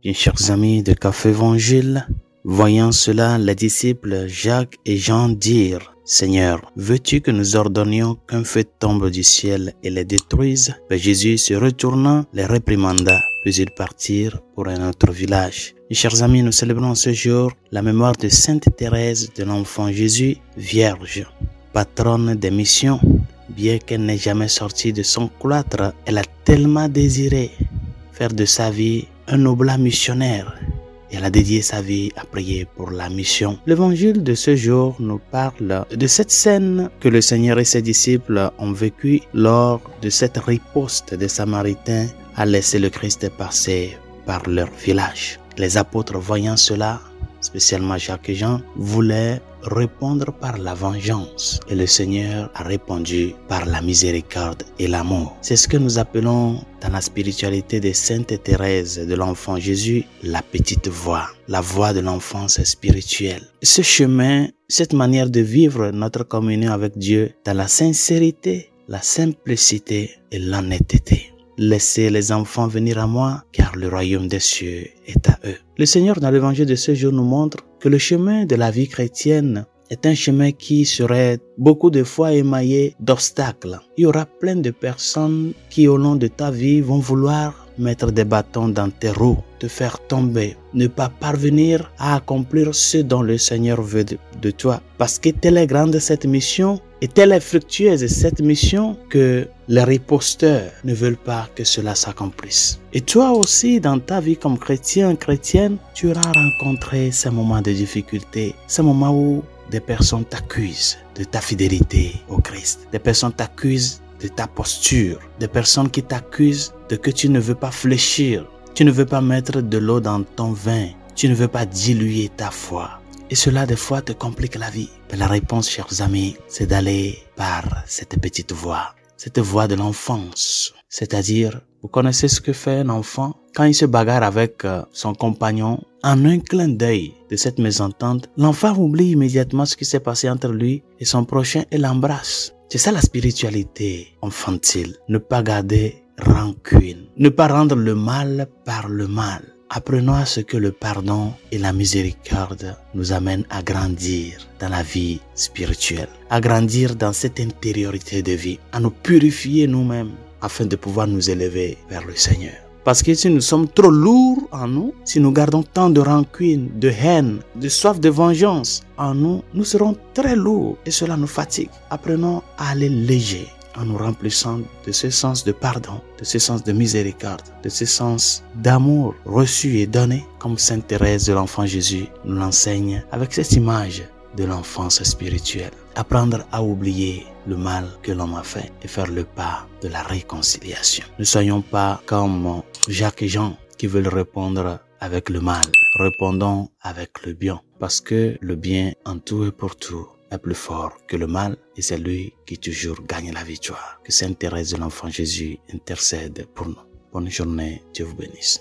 Bien, chers amis de Café Évangile, voyant cela, les disciples Jacques et Jean dirent: Seigneur, veux-tu que nous ordonnions qu'un feu tombe du ciel et les détruise? Mais Jésus, se retournant, les réprimanda, puis ils partirent pour un autre village. Et chers amis, nous célébrons ce jour la mémoire de Sainte Thérèse de l'Enfant Jésus, vierge, patronne des missions. Bien qu'elle n'ait jamais sorti de son cloître, elle a tellement désiré faire de sa vie un oblat missionnaire. Elle a dédié sa vie à prier pour la mission. L'évangile de ce jour nous parle de cette scène que le Seigneur et ses disciples ont vécue lors de cette riposte des Samaritains à laisser le Christ passer par leur village. Les apôtres, voyant cela, spécialement Jacques et Jean, voulaient répondre par la vengeance. Et le Seigneur a répondu par la miséricorde et l'amour. C'est ce que nous appelons dans la spiritualité de Sainte Thérèse de l'Enfant Jésus, la petite voix, la voix de l'enfance spirituelle. Ce chemin, cette manière de vivre notre communion avec Dieu dans la sincérité, la simplicité et l'honnêteté. Laissez les enfants venir à moi, car le royaume des cieux est à eux. Le Seigneur, dans l'évangile de ce jour, nous montre que le chemin de la vie chrétienne est un chemin qui serait beaucoup de fois émaillé d'obstacles. Il y aura plein de personnes qui, au long de ta vie, vont vouloir mettre des bâtons dans tes roues, te faire tomber, ne pas parvenir à accomplir ce dont le Seigneur veut de toi. Parce que telle est grande cette mission, et telle est fructueuse cette mission que les riposteurs ne veulent pas que cela s'accomplisse. Et toi aussi, dans ta vie comme chrétien, chrétienne, tu auras rencontré ces moments de difficulté, ces moments où des personnes t'accusent de ta fidélité au Christ. Des personnes t'accusent de ta posture. Des personnes qui t'accusent de que tu ne veux pas fléchir. Tu ne veux pas mettre de l'eau dans ton vin. Tu ne veux pas diluer ta foi. Et cela, des fois, te complique la vie. Mais la réponse, chers amis, c'est d'aller par cette petite voie. Cette voie de l'enfance. C'est-à-dire, vous connaissez ce que fait un enfant quand il se bagarre avec son compagnon. En un clin d'œil de cette mésentente, l'enfant oublie immédiatement ce qui s'est passé entre lui et son prochain et l'embrasse. C'est ça la spiritualité infantile. Ne pas garder rancune. Ne pas rendre le mal par le mal. Apprenons à ce que le pardon et la miséricorde nous amènent à grandir dans la vie spirituelle, à grandir dans cette intériorité de vie, à nous purifier nous-mêmes afin de pouvoir nous élever vers le Seigneur. Parce que si nous sommes trop lourds en nous, si nous gardons tant de rancune, de haine, de soif de vengeance en nous, nous serons très lourds et cela nous fatigue. Apprenons à aller léger en nous remplissant de ce sens de pardon, de ce sens de miséricorde, de ce sens d'amour reçu et donné, comme Sainte Thérèse de l'Enfant Jésus nous l'enseigne avec cette image de l'enfance spirituelle. Apprendre à oublier le mal que l'homme a fait et faire le pas de la réconciliation. Ne soyons pas comme Jacques et Jean qui veulent répondre avec le mal. Répondons avec le bien, parce que le bien en tout et pour tout est plus fort que le mal et c'est lui qui toujours gagne la victoire. Que Sainte Thérèse de l'Enfant Jésus intercède pour nous. Bonne journée, Dieu vous bénisse.